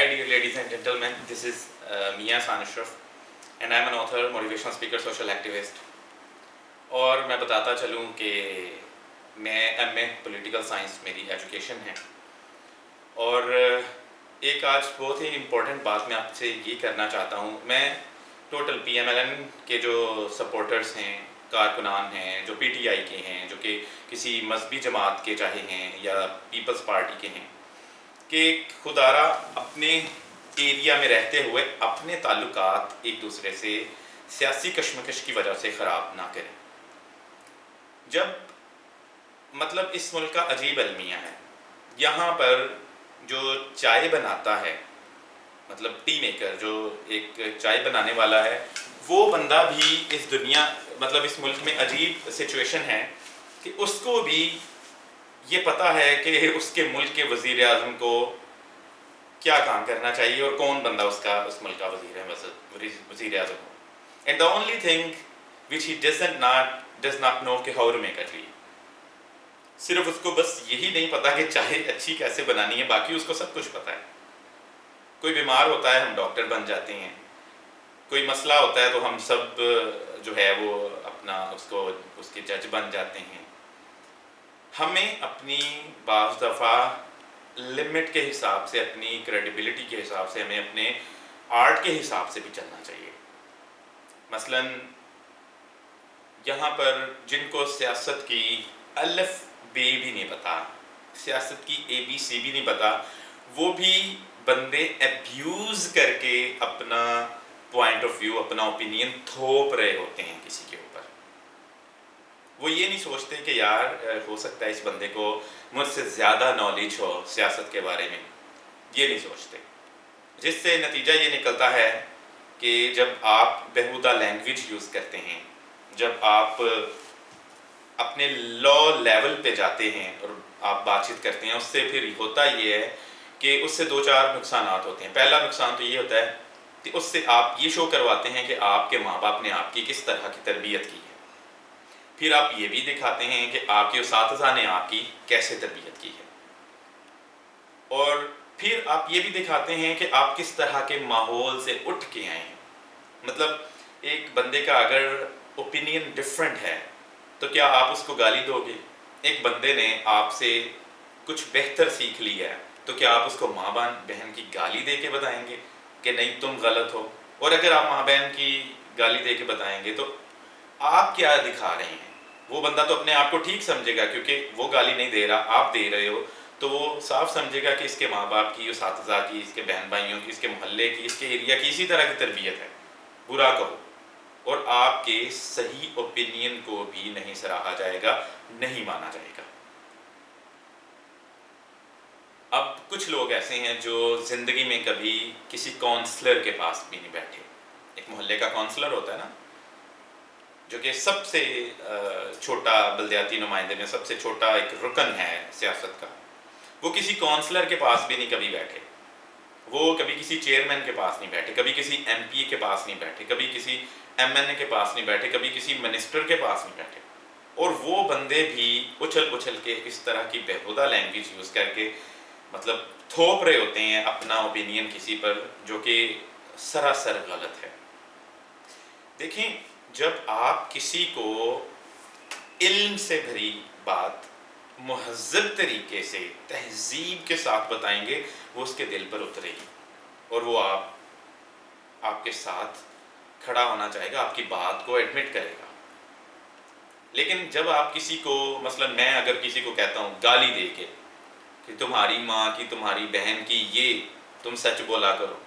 dear ladies and gentlemen, this is Mia Ahsan Ashraf and I am an author, motivational speaker, social activist. اور میں بتاتا چلوں کہ میں ایم اے پولیٹیکل سائنس میری education ہے، اور ایک آج بہت ہی امپورٹنٹ بات میں آپ سے یہ کرنا چاہتا ہوں. میں total P M L N کے جو سپورٹرز ہیں، کارکنان ہیں، جو پی ٹی آئی کے ہیں، جو کہ کسی مذہبی جماعت کے چاہے ہیں یا پیپلز پارٹی کے ہیں، کہ خدارہ اپنے ایریا میں رہتے ہوئے اپنے تعلقات ایک دوسرے سے سیاسی کشمکش کی وجہ سے خراب نہ کریں. جب مطلب اس ملک کا عجیب المیہ ہے، یہاں پر جو چائے بناتا ہے، مطلب ٹی میکر جو ایک چائے بنانے والا ہے، وہ بندہ بھی اس دنیا مطلب اس ملک میں عجیب سچویشن ہے کہ اس کو بھی یہ پتہ ہے کہ اس کے ملک کے وزیر اعظم کو کیا کام کرنا چاہیے اور کون بندہ اس ملک کا وزیر اعظم ہو. And the only thing which he does not know کہ how to make a tea. صرف اس کو بس یہی نہیں پتا کہ چائے اچھی کیسے بنانی ہے، باقی اس کو سب کچھ پتا ہے. کوئی بیمار ہوتا ہے ہم ڈاکٹر بن جاتے ہیں، کوئی مسئلہ ہوتا ہے تو ہم سب جو ہے وہ اپنا اس کے جج بن جاتے ہیں. ہمیں اپنی بعض دفعہ لمٹ کے حساب سے، اپنی کریڈیبلٹی کے حساب سے، ہمیں اپنے آرٹ کے حساب سے بھی چلنا چاہیے. مثلا یہاں پر جن کو سیاست کی الف بے بھی نہیں پتا، سیاست کی اے بی سی بھی نہیں پتا، وہ بھی بندے ایبیوز کر کے اپنا پوائنٹ آف ویو، اپنا اوپینین تھوپ رہے ہوتے ہیں کسی کے اوپر. وہ یہ نہیں سوچتے کہ یار ہو سکتا ہے اس بندے کو مجھ سے زیادہ نالج ہو سیاست کے بارے میں، یہ نہیں سوچتے. جس سے نتیجہ یہ نکلتا ہے کہ جب آپ بہودہ لینگویج یوز کرتے ہیں، جب آپ اپنے لو لیول پہ جاتے ہیں اور آپ بات چیت کرتے ہیں، اس سے پھر ہوتا یہ ہے کہ اس سے دو چار نقصانات ہوتے ہیں. پہلا نقصان تو یہ ہوتا ہے کہ اس سے آپ یہ شو کرواتے ہیں کہ آپ کے ماں باپ نے آپ کی کس طرح کی تربیت کی ہے. پھر آپ یہ بھی دکھاتے ہیں کہ آپ کے اساتذہ نے آپ کی کیسے تربیت کی ہے. اور پھر آپ یہ بھی دکھاتے ہیں کہ آپ کس طرح کے ماحول سے اٹھ کے آئے ہیں. مطلب ایک بندے کا اگر اوپینین ڈفرینٹ ہے تو کیا آپ اس کو گالی دو گے؟ ایک بندے نے آپ سے کچھ بہتر سیکھ لیا ہے تو کیا آپ اس کو ماں بہن کی گالی دے کے بتائیں گے کہ نہیں تم غلط ہو؟ اور اگر آپ ماں بہن کی گالی دے کے بتائیں گے تو آپ کیا دکھا رہے ہیں؟ وہ بندہ تو اپنے آپ کو ٹھیک سمجھے گا کیونکہ وہ گالی نہیں دے رہا، آپ دے رہے ہو، تو وہ صاف سمجھے گا کہ اس کے ماں باپ کی، اساتذہ کی، اس کے بہن بھائیوں کی، اس کے محلے کی، اس کے ایریا کی اسی طرح کی تربیت ہے. برا کہو اور آپ کے صحیح اوپینین کو بھی نہیں سراہا جائے گا، نہیں مانا جائے گا. اب کچھ لوگ ایسے ہیں جو زندگی میں کبھی کسی کونسلر کے پاس بھی نہیں بیٹھے. ایک محلے کا کونسلر ہوتا ہے نا، جو کہ سب سے چھوٹا بلدیاتی نمائندے میں سب سے چھوٹا ایک رکن ہے سیاست کا. وہ کسی کونسلر کے پاس بھی نہیں کبھی بیٹھے، وہ کبھی کسی چیئرمین کے پاس نہیں بیٹھے، کبھی کسی ایم پی کے پاس نہیں بیٹھے، کبھی کسی ایم این اے کے پاس نہیں بیٹھے، کبھی کسی منسٹر کے پاس نہیں بیٹھے. اور وہ بندے بھی اچھل کے اس طرح کی بہودہ لینگویج یوز کر کے مطلب تھوپ رہے ہوتے ہیں اپنا اوپینین کسی پر، جو کہ سراسر غلط ہے. دیکھیں، جب آپ کسی کو علم سے بھری بات مہذب طریقے سے، تہذیب کے ساتھ بتائیں گے، وہ اس کے دل پر اترے گی اور وہ آپ کے ساتھ کھڑا ہونا چاہے گا، آپ کی بات کو ایڈمٹ کرے گا. لیکن جب آپ کسی کو، مثلا میں اگر کسی کو کہتا ہوں گالی دے کے کہ تمہاری ماں کی، تمہاری بہن کی یہ تم سچ بولا کرو،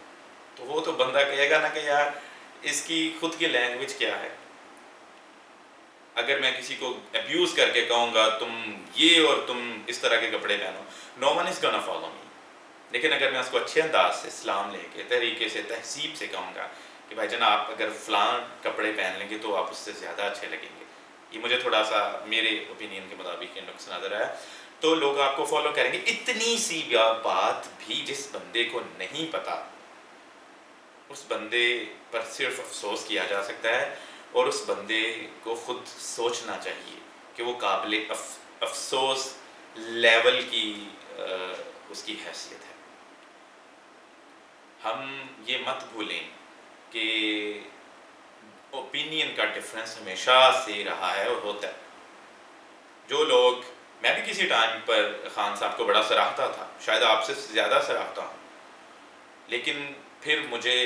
تو وہ تو بندہ کہے گا نا کہ یار اس کی خود کی لینگویج کیا ہے. اگر میں کسی کو ابیوز کر کے کہوں گا تم یہ اور تم اس طرح کے کپڑے پہنو، نو one is gonna follow me. لیکن اگر میں اس کو اچھے انداز سے، اسلام لے کے، طریقے سے، تہذیب سے کہوں گا کہ بھائی جان آپ اگر فلاں کپڑے پہن لیں گے تو آپ اس سے زیادہ اچھے لگیں گے، یہ مجھے تھوڑا سا میرے اوپینین کے مطابق یہ نقص نظر آیا، تو لوگ آپ کو فالو کریں گے. اتنی سی بات بھی جس بندے کو نہیں پتا، اس بندے پر صرف افسوس کیا جا سکتا ہے، اور اس بندے کو خود سوچنا چاہیے کہ وہ قابل افسوس لیول کی اس کی حیثیت ہے. ہم یہ مت بھولیں کہ اوپینین کا ڈفرینس ہمیشہ سے رہا ہے اور ہوتا ہے. جو لوگ، میں بھی کسی ٹائم پر خان صاحب کو بڑا سراہتا تھا، شاید آپ سے زیادہ سراہتا ہوں، لیکن پھر مجھے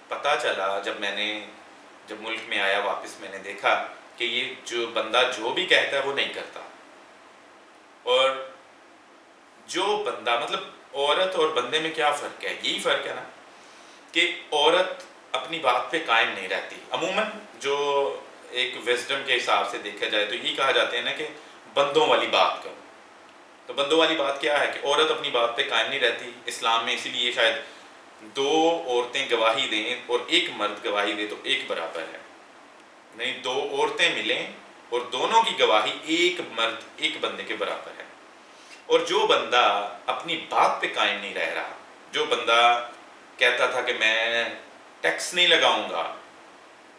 پتہ چلا جب ملک میں آیا واپس، میں نے دیکھا کہ یہ جو بندہ جو بھی کہتا ہے وہ نہیں کرتا. اور جو بندہ، مطلب عورت اور بندے میں کیا فرق ہے؟ یہی فرق ہے نا کہ عورت اپنی بات پہ قائم نہیں رہتی. عموماً جو ایک وزڈم کے حساب سے دیکھا جائے تو یہی کہا جاتے ہیں نا کہ بندوں والی بات کرو. تو بندوں والی بات کیا ہے کہ عورت اپنی بات پہ قائم نہیں رہتی. اسلام میں اسی لیے شاید 2 عورتیں گواہی دیں اور 1 مرد گواہی دے تو 1 برابر ہے. نہیں، 2 عورتیں ملیں اور دونوں کی گواہی 1 مرد 1 بندے کے برابر ہے. اور جو بندہ اپنی بات پہ قائم نہیں رہ رہا، جو بندہ کہتا تھا کہ میں ٹیکس نہیں لگاؤں گا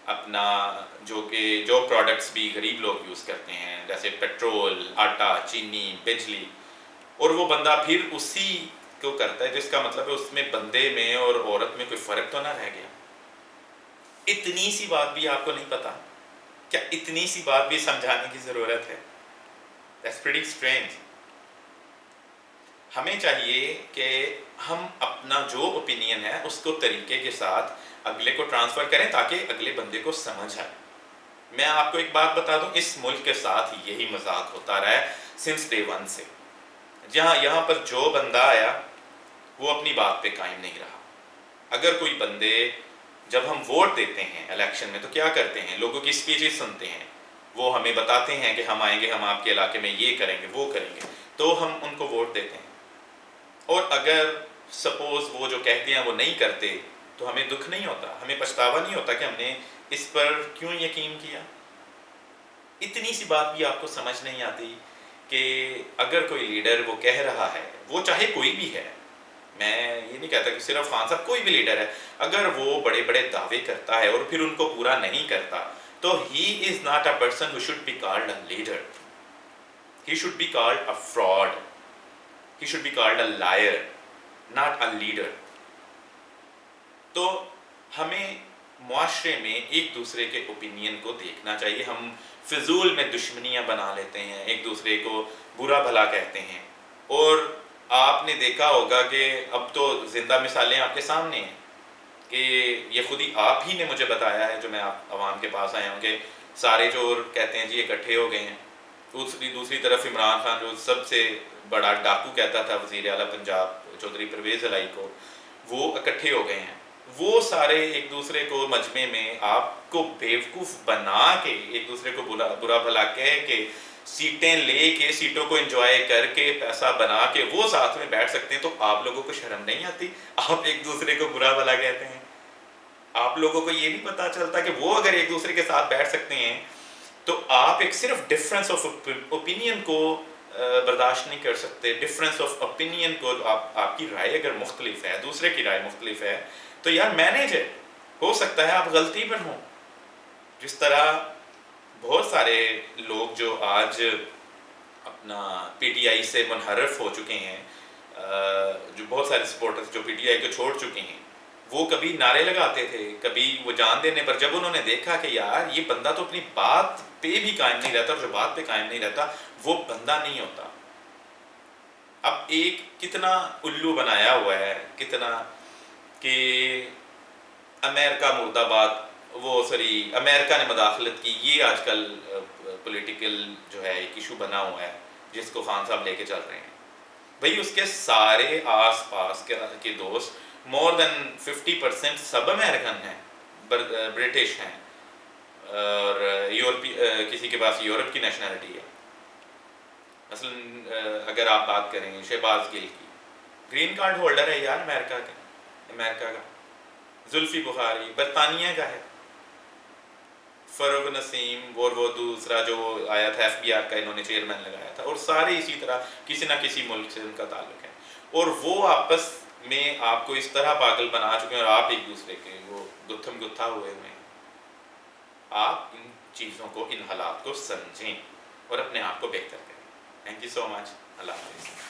اپنا، جو پروڈکٹس بھی غریب لوگ یوز کرتے ہیں جیسے پیٹرول، آٹا، چینی، بجلی، اور وہ بندہ پھر اسی کو کرتا ہے، جس کا مطلب ہے اس میں بندے میں اور عورت میں کوئی فرق تو نہ رہ گیا. اتنی سی بات بھی آپ کو نہیں پتا؟ کیا اتنی سی بات بھی سمجھانے کی ضرورت ہے؟ That's pretty strange. ہمیں چاہیے کہ ہم اپنا جو اوپینین ہے اس کو طریقے کے ساتھ اگلے کو ٹرانسفر کریں تاکہ اگلے بندے کو سمجھ آئے. میں آپ کو ایک بات بتا دوں، اس ملک کے ساتھ یہی مذاق ہوتا رہا ہے سنس ڈے 1 سے. یہاں پر جو بندہ آیا وہ اپنی بات پہ قائم نہیں رہا. اگر کوئی بندے، جب ہم ووٹ دیتے ہیں الیکشن میں تو کیا کرتے ہیں؟ لوگوں کی اسپیچز سنتے ہیں، وہ ہمیں بتاتے ہیں کہ ہم آئیں گے، ہم آپ کے علاقے میں یہ کریں گے، وہ کریں گے، تو ہم ان کو ووٹ دیتے ہیں. اور اگر سپوز وہ جو کہتے ہیں وہ نہیں کرتے تو ہمیں دکھ نہیں ہوتا، ہمیں پچھتاوا نہیں ہوتا کہ ہم نے اس پر کیوں یقین کیا. اتنی سی بات بھی آپ کو سمجھ نہیں آتی کہ اگر کوئی لیڈر وہ کہہ رہا ہے، وہ چاہے کوئی بھی ہے، میں یہ نہیں کہتا کہ صرف خان صاحب، کوئی بھی لیڈر ہے، اگر وہ بڑے بڑے دعوے کرتا ہے اور پھر ان کو پورا نہیں کرتا تو he is not a person who should be called a leader. He should be called a fraud. He should be called a liar, not a leader. تو ہمیں معاشرے میں ایک دوسرے کے اوپینین کو دیکھنا چاہیے. ہم فضول میں دشمنیاں بنا لیتے ہیں، ایک دوسرے کو برا بھلا کہتے ہیں. اور آپ نے دیکھا ہوگا کہ اب تو زندہ مثالیں آپ کے سامنے ہیں کہ یہ خود ہی آپ ہی نے مجھے بتایا ہے، جو میں آپ عوام کے پاس آیا ہوں، کہ سارے چور کہتے ہیں جی اکٹھے ہو گئے ہیں. دوسری طرف عمران خان جو سب سے بڑا ڈاکو کہتا تھا وزیر اعلیٰ پنجاب چودھری پرویز الہی کو، وہ اکٹھے ہو گئے ہیں. وہ سارے ایک دوسرے کو مجمع میں آپ کو بیوقوف بنا کے، ایک دوسرے کو برا بھلا کہہ کے، سیٹیں لے کے، سیٹوں کو انجوائے کر کے، پیسہ بنا کے وہ ساتھ میں بیٹھ سکتے ہیں. تو آپ لوگوں کو شرم نہیں آتی؟ آپ ایک دوسرے کو برا بھلا کہتے ہیں. آپ لوگوں کو یہ نہیں پتا چلتا کہ وہ اگر ایک دوسرے کے ساتھ بیٹھ سکتے ہیں تو آپ ایک صرف ڈفرینس آف اوپینین کو برداشت نہیں کر سکتے. ڈفرینس آف اوپینین کو، آپ کی رائے اگر مختلف ہے، دوسرے کی رائے مختلف ہے تو یار مینیج ہے. ہو سکتا ہے آپ غلطی پر ہوں. جس طرح بہت سارے لوگ جو آج اپنا پی ٹی آئی سے منحرف ہو چکے ہیں، جو بہت سارے سپورٹرز جو پی ٹی آئی کو چھوڑ چکے ہیں، وہ کبھی نعرے لگاتے تھے، کبھی وہ جان دینے پر، جب انہوں نے دیکھا کہ یار یہ بندہ تو اپنی بات پہ بھی قائم نہیں رہتا، اور جو بات پہ قائم نہیں رہتا وہ بندہ نہیں ہوتا. اب ایک کتنا الو بنایا ہوا ہے، کتنا کہ امریکہ مرد آباد، امریکہ نے مداخلت کی. یہ آج کل پولیٹیکل جو ہے ایک ایشو بنا ہوا ہے جس کو خان صاحب لے کے چل رہے ہیں. بھئی اس کے سارے آس پاس کے دوست مور دین 50% سب امریکن ہیں، برٹش ہیں، اور کسی کے پاس یورپ کی نیشنلٹی ہے. مثلا اگر آپ بات کریں شہباز گل کی، گرین کارڈ ہولڈر ہے یار امریکہ کا. زلفی بخاری برطانیہ کا ہے. فروغ نسیم اور وہ دوسرا جو آیا تھا ایف بی آر کا، انہوں نے چیئرمین لگایا تھا، اور سارے اسی طرح کسی نہ کسی ملک سے ان کا تعلق ہے. اور وہ آپس میں آپ کو اس طرح پاگل بنا چکے ہیں، اور آپ ایک دوسرے کے وہ گتھم گتھا ہوئے ہیں. آپ ان چیزوں کو، ان حالات کو سمجھیں اور اپنے آپ کو بہتر کریں. تھینک یو سو مچ. اللہ حافظ.